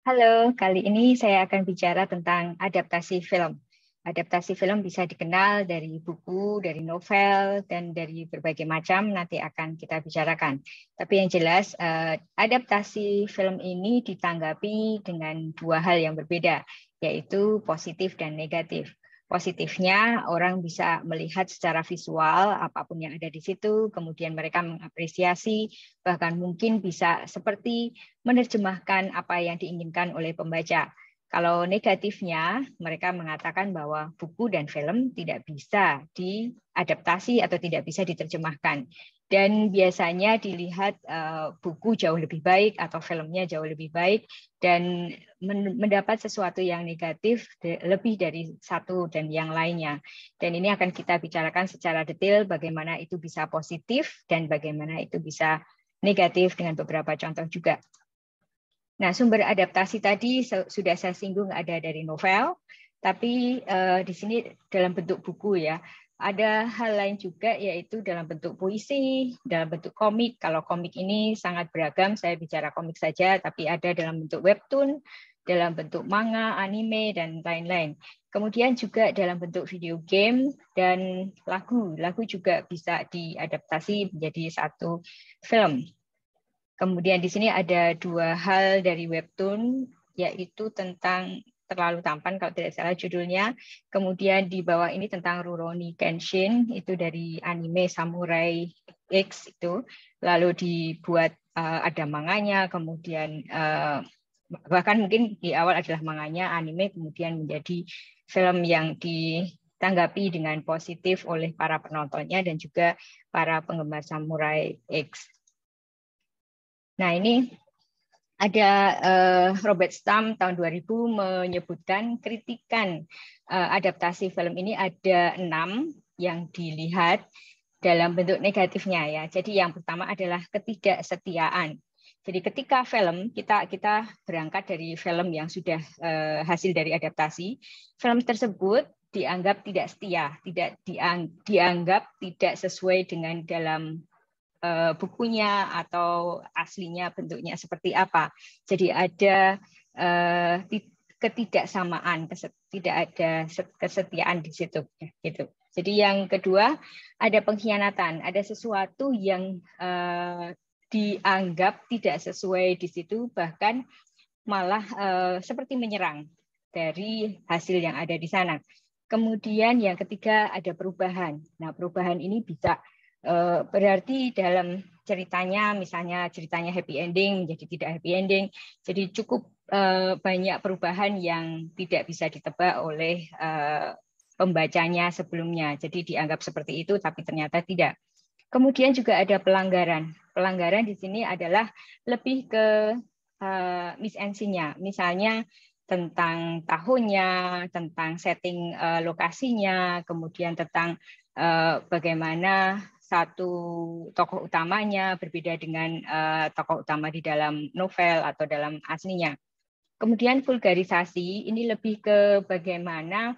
Halo, kali ini saya akan bicara tentang adaptasi film. Adaptasi film bisa dikenal dari buku, dari novel, dan dari berbagai macam nanti akan kita bicarakan. Tapi yang jelas, adaptasi film ini ditanggapi dengan dua hal yang berbeda, yaitu positif dan negatif. Positifnya, orang bisa melihat secara visual apapun yang ada di situ, kemudian mereka mengapresiasi, bahkan mungkin bisa seperti menerjemahkan apa yang diinginkan oleh pembaca. Kalau negatifnya, mereka mengatakan bahwa buku dan film tidak bisa diadaptasi atau tidak bisa diterjemahkan. Dan biasanya dilihat buku jauh lebih baik atau filmnya jauh lebih baik, dan mendapat sesuatu yang negatif lebih dari satu dan yang lainnya. Dan ini akan kita bicarakan secara detail bagaimana itu bisa positif dan bagaimana itu bisa negatif dengan beberapa contoh juga. Nah, sumber adaptasi tadi sudah saya singgung ada dari novel, tapi di sini dalam bentuk buku ya. Ada hal lain juga yaitu dalam bentuk puisi, dalam bentuk komik. Kalau komik ini sangat beragam, saya bicara komik saja, tapi ada dalam bentuk webtoon, dalam bentuk manga, anime, dan lain-lain. Kemudian juga dalam bentuk video game dan lagu. Lagu juga bisa diadaptasi menjadi satu film. Kemudian di sini ada dua hal dari webtoon, yaitu tentang Terlalu Tampan, kalau tidak salah judulnya. Kemudian di bawah ini tentang Rurouni Kenshin, itu dari anime Samurai X itu. Lalu dibuat ada manganya, kemudian bahkan mungkin di awal adalah manganya, anime, kemudian menjadi film yang ditanggapi dengan positif oleh para penontonnya dan juga para penggemar Samurai X. Nah, ini ada Robert Stam tahun 2000 menyebutkan kritikan adaptasi film ini ada 6 yang dilihat dalam bentuk negatifnya ya. Jadi yang pertama adalah ketidaksetiaan. Jadi ketika film kita berangkat dari film yang sudah hasil dari adaptasi, film tersebut dianggap tidak setia, tidak dianggap tidak sesuai dengan dalam bukunya atau aslinya bentuknya seperti apa. Jadi ada ketidaksamaan, tidak ada kesetiaan di situ. Gitu. Jadi yang kedua ada pengkhianatan, ada sesuatu yang dianggap tidak sesuai di situ, bahkan malah seperti menyerang dari hasil yang ada di sana. Kemudian yang ketiga ada perubahan. Nah, perubahan ini bisa berarti dalam ceritanya, misalnya ceritanya happy ending menjadi tidak happy ending, jadi cukup banyak perubahan yang tidak bisa ditebak oleh pembacanya sebelumnya. Jadi dianggap seperti itu, tapi ternyata tidak. Kemudian juga ada pelanggaran. Pelanggaran di sini adalah lebih ke misensinya, misalnya tentang tahunnya, tentang setting lokasinya, kemudian tentang bagaimana satu tokoh utamanya berbeda dengan tokoh utama di dalam novel atau dalam aslinya. Kemudian vulgarisasi ini lebih ke bagaimana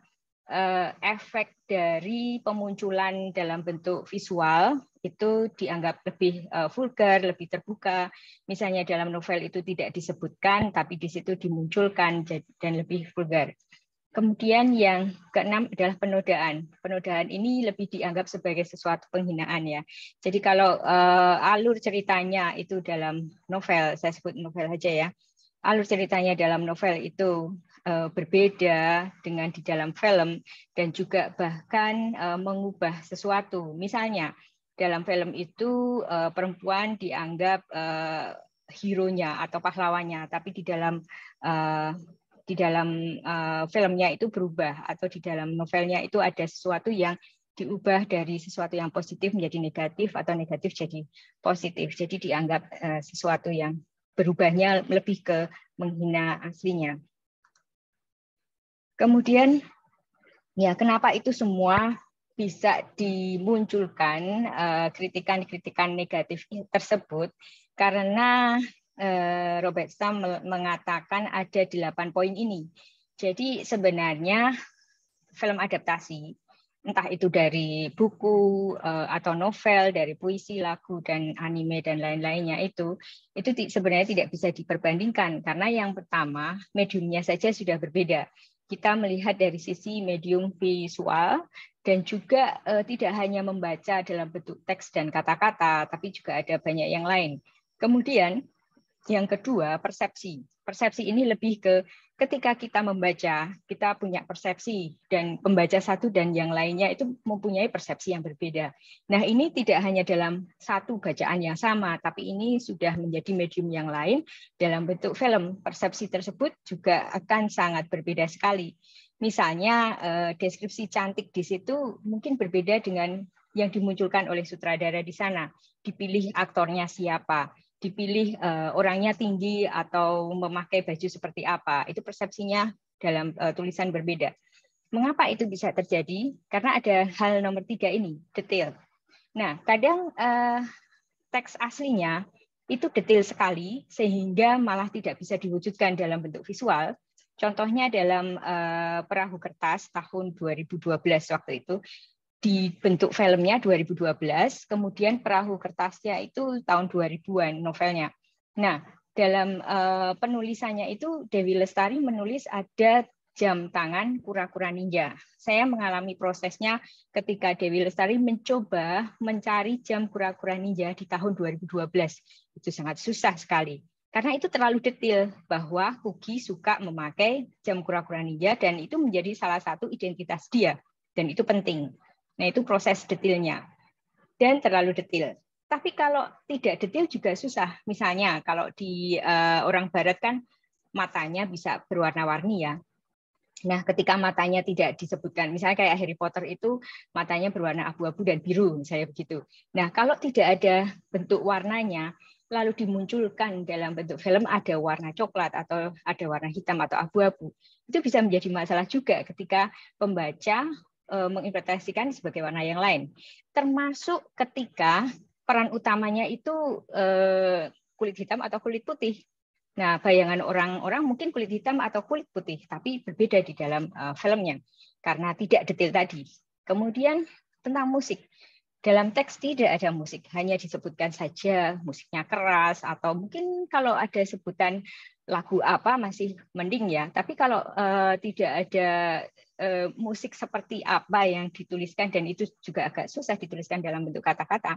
efek dari pemunculan dalam bentuk visual itu dianggap lebih vulgar, lebih terbuka. Misalnya dalam novel itu tidak disebutkan, tapi di situ dimunculkan dan lebih vulgar. Kemudian yang keenam adalah penodaan. Penodaan ini lebih dianggap sebagai sesuatu penghinaan ya. Jadi kalau alur ceritanya itu dalam novel, saya sebut novel saja ya. Alur ceritanya dalam novel itu berbeda dengan di dalam film dan juga bahkan mengubah sesuatu. Misalnya dalam film itu perempuan dianggap hero-nya atau pahlawannya, tapi di dalam filmnya itu berubah, atau di dalam novelnya itu ada sesuatu yang diubah dari sesuatu yang positif menjadi negatif atau negatif jadi positif. Jadi dianggap sesuatu yang berubahnya lebih ke menghina aslinya. Kemudian ya kenapa itu semua bisa dimunculkan kritikan-kritikan negatif tersebut, karena Robert Stam mengatakan ada 8 poin ini. Jadi sebenarnya film adaptasi entah itu dari buku atau novel, dari puisi, lagu, dan anime dan lain-lainnya itu sebenarnya tidak bisa diperbandingkan karena yang pertama mediumnya saja sudah berbeda. Kita melihat dari sisi medium visual dan juga tidak hanya membaca dalam bentuk teks dan kata-kata, tapi juga ada banyak yang lain. Kemudian yang kedua, persepsi. Persepsi ini lebih ke ketika kita membaca, kita punya persepsi, dan pembaca satu dan yang lainnya itu mempunyai persepsi yang berbeda. Nah, ini tidak hanya dalam satu bacaan yang sama, tapi ini sudah menjadi medium yang lain dalam bentuk film. Persepsi tersebut juga akan sangat berbeda sekali. Misalnya, deskripsi cantik di situ mungkin berbeda dengan yang dimunculkan oleh sutradara di sana. Dipilih aktornya siapa, dipilih orangnya tinggi atau memakai baju seperti apa, itu persepsinya dalam tulisan berbeda. Mengapa itu bisa terjadi? Karena ada hal nomor 3 ini, detail. Nah, kadang teks aslinya itu detail sekali sehingga malah tidak bisa diwujudkan dalam bentuk visual. Contohnya dalam Perahu Kertas tahun 2012 waktu itu, dibentuk filmnya 2012, kemudian Perahu Kertasnya itu tahun 2000-an novelnya. Nah, dalam penulisannya itu Dewi Lestari menulis ada jam tangan kura-kura ninja. Saya mengalami prosesnya ketika Dewi Lestari mencoba mencari jam kura-kura ninja di tahun 2012. Itu sangat susah sekali. Karena itu terlalu detail bahwa Hugi suka memakai jam kura-kura ninja dan itu menjadi salah satu identitas dia. Dan itu penting. Nah, itu proses detailnya. Dan terlalu detail. Tapi kalau tidak detail juga susah. Misalnya kalau di orang barat kan matanya bisa berwarna-warni ya. Nah, ketika matanya tidak disebutkan, misalnya kayak Harry Potter itu matanya berwarna abu-abu dan biru, misalnya begitu. Nah, kalau tidak ada bentuk warnanya, lalu dimunculkan dalam bentuk film ada warna coklat atau ada warna hitam atau abu-abu, itu bisa menjadi masalah juga ketika pembaca menginterpretasikan sebagai warna yang lain. Termasuk ketika peran utamanya itu kulit hitam atau kulit putih. Nah, bayangan orang-orang mungkin kulit hitam atau kulit putih, tapi berbeda di dalam filmnya karena tidak detail tadi. Kemudian tentang musik. Dalam teks tidak ada musik, hanya disebutkan saja musiknya keras atau mungkin kalau ada sebutan lagu apa masih mending ya. Tapi kalau tidak ada musik seperti apa yang dituliskan dan itu juga agak susah dituliskan dalam bentuk kata-kata.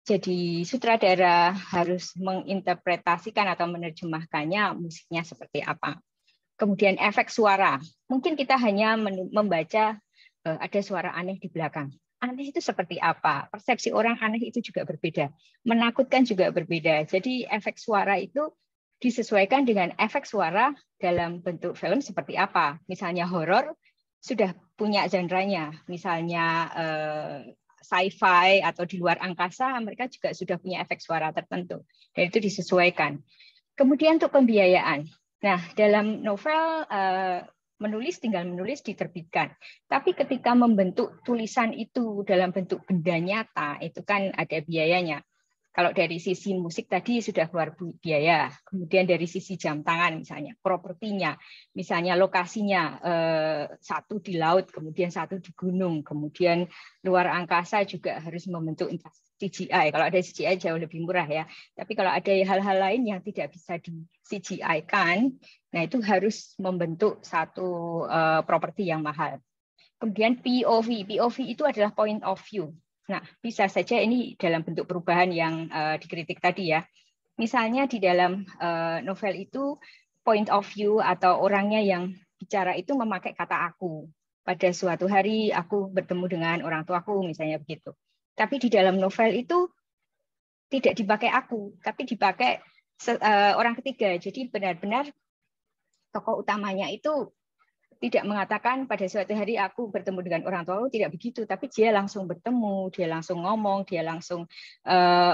Jadi sutradara harus menginterpretasikan atau menerjemahkannya musiknya seperti apa. Kemudian efek suara. Mungkin kita hanya membaca ada suara aneh di belakang. Aneh itu seperti apa? Persepsi orang aneh itu juga berbeda. Menakutkan juga berbeda. Jadi efek suara itu disesuaikan dengan efek suara dalam bentuk film seperti apa. Misalnya horor sudah punya genre-nya. Misalnya sci-fi atau di luar angkasa, mereka juga sudah punya efek suara tertentu. Dan itu disesuaikan. Kemudian untuk pembiayaan. Nah, dalam novel menulis tinggal menulis diterbitkan. Tapi ketika membentuk tulisan itu dalam bentuk benda nyata, itu kan ada biayanya. Kalau dari sisi musik tadi sudah keluar biaya, kemudian dari sisi jam tangan misalnya, propertinya, misalnya lokasinya satu di laut, kemudian satu di gunung, kemudian luar angkasa juga harus membentuk CGI. Kalau ada CGI jauh lebih murah ya. Tapi kalau ada hal-hal lain yang tidak bisa di CGI-kan, nah itu harus membentuk satu properti yang mahal. Kemudian POV. POV itu adalah point of view. Nah, bisa saja ini dalam bentuk perubahan yang dikritik tadi ya. Misalnya di dalam novel itu point of view atau orangnya yang bicara itu memakai kata aku. Pada suatu hari aku bertemu dengan orang tuaku, misalnya begitu. Tapi di dalam novel itu tidak dipakai aku, tapi dipakai orang ketiga. Jadi benar-benar tokoh utamanya itu tidak mengatakan pada suatu hari aku bertemu dengan orang tua, tidak begitu, tapi dia langsung bertemu, dia langsung ngomong, dia langsung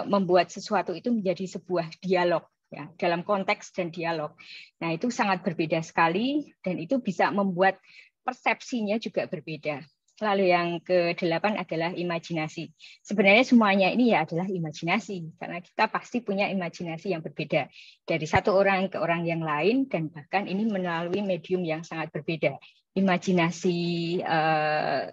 membuat sesuatu itu menjadi sebuah dialog ya, dalam konteks dan dialog. Nah, itu sangat berbeda sekali dan itu bisa membuat persepsinya juga berbeda. Lalu yang ke-8 adalah imajinasi. Sebenarnya semuanya ini ya adalah imajinasi, karena kita pasti punya imajinasi yang berbeda dari satu orang ke orang yang lain, dan bahkan ini melalui medium yang sangat berbeda. imajinasi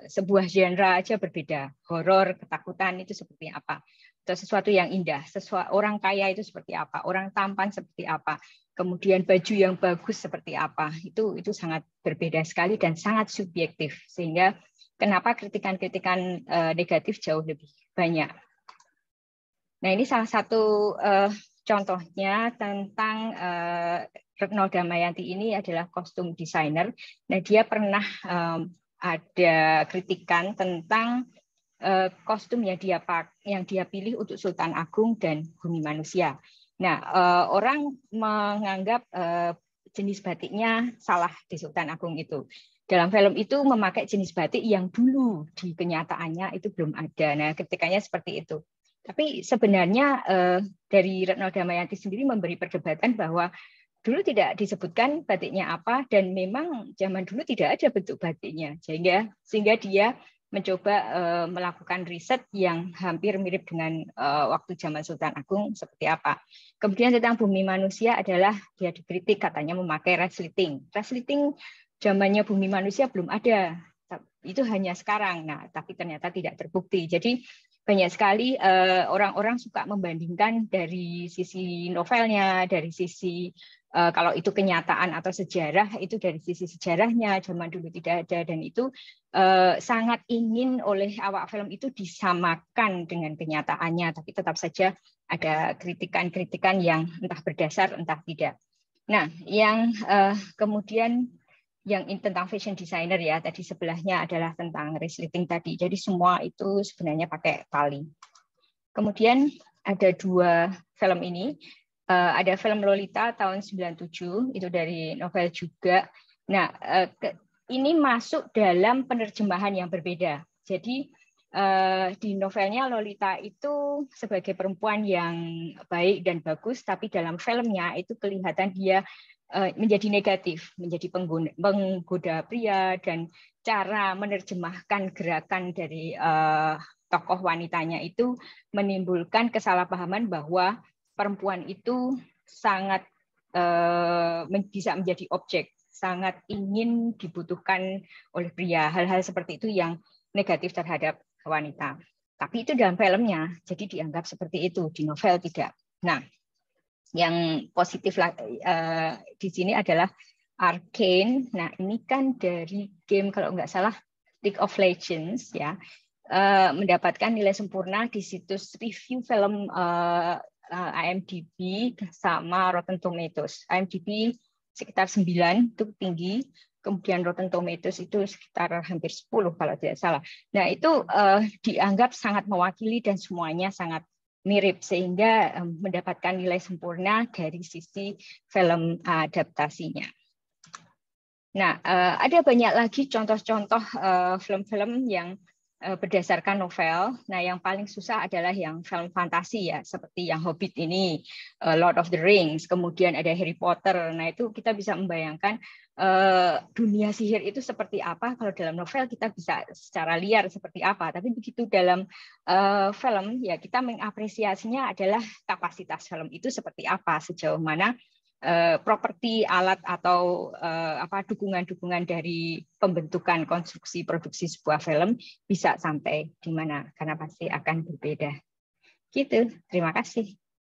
sebuah genre aja berbeda. Horor, ketakutan itu seperti apa? Atau sesuatu yang indah, orang kaya itu seperti apa? Orang tampan seperti apa? Kemudian baju yang bagus seperti apa? Itu sangat berbeda sekali dan sangat subjektif. Sehingga kenapa kritikan-kritikan negatif jauh lebih banyak. Nah, ini salah satu contohnya tentang Retno Damayanti ini adalah kostum desainer. Nah, dia pernah ada kritikan tentang kostum yang dia pilih untuk Sultan Agung dan Bumi Manusia. Nah, orang menganggap jenis batiknya salah di Sultan Agung itu. Dalam film itu memakai jenis batik yang dulu di kenyataannya itu belum ada. Nah, kritikannya seperti itu. Tapi sebenarnya dari Retno Damayanti sendiri memberi perdebatan bahwa dulu tidak disebutkan batiknya apa dan memang zaman dulu tidak ada bentuk batiknya, sehingga dia mencoba melakukan riset yang hampir mirip dengan waktu zaman Sultan Agung seperti apa. Kemudian tentang Bumi Manusia adalah dia dikritik katanya memakai resleting. Resleting zamannya Bumi Manusia belum ada, itu hanya sekarang. Nah, tapi ternyata tidak terbukti. Jadi banyak sekali orang-orang suka membandingkan dari sisi novelnya, dari sisi kalau itu kenyataan atau sejarah, itu dari sisi sejarahnya zaman dulu tidak ada, dan itu sangat ingin oleh awak film itu disamakan dengan kenyataannya, tapi tetap saja ada kritikan-kritikan yang entah berdasar entah tidak. Nah, yang kemudian yang tentang fashion designer ya, tadi sebelahnya adalah tentang resleting tadi. Jadi semua itu sebenarnya pakai tali. Kemudian ada dua film ini. Ada film Lolita tahun 97, itu dari novel juga. Nah, ini masuk dalam penerjemahan yang berbeda. Jadi di novelnya Lolita itu sebagai perempuan yang baik dan bagus, tapi dalam filmnya itu kelihatan dia menjadi negatif, menjadi penggoda pria, dan cara menerjemahkan gerakan dari tokoh wanitanya itu menimbulkan kesalahpahaman bahwa perempuan itu sangat bisa menjadi objek, sangat ingin dibutuhkan oleh pria. Hal-hal seperti itu yang negatif terhadap wanita. Tapi itu dalam filmnya, jadi dianggap seperti itu, di novel tidak. Nah, yang positif di sini adalah Arcane. Nah, ini kan dari game kalau nggak salah League of Legends ya, mendapatkan nilai sempurna di situs review film IMDb sama Rotten Tomatoes. IMDb sekitar 9, itu tinggi. Kemudian Rotten Tomatoes itu sekitar hampir 10 kalau tidak salah. Nah, itu dianggap sangat mewakili dan semuanya sangat mirip, sehingga mendapatkan nilai sempurna dari sisi film adaptasinya. Nah, ada banyak lagi contoh-contoh film-film yang berdasarkan novel. Nah, yang paling susah adalah yang film fantasi ya, seperti yang Hobbit ini, Lord of the Rings, kemudian ada Harry Potter. Nah, itu kita bisa membayangkan dunia sihir itu seperti apa. Kalau dalam novel kita bisa secara liar seperti apa, tapi begitu dalam film ya kita mengapresiasinya adalah kapasitas film itu seperti apa, sejauh mana properti alat atau dukungan-dukungan dari pembentukan konstruksi produksi sebuah film bisa sampai di mana, karena pasti akan berbeda. Gitu. Terima kasih.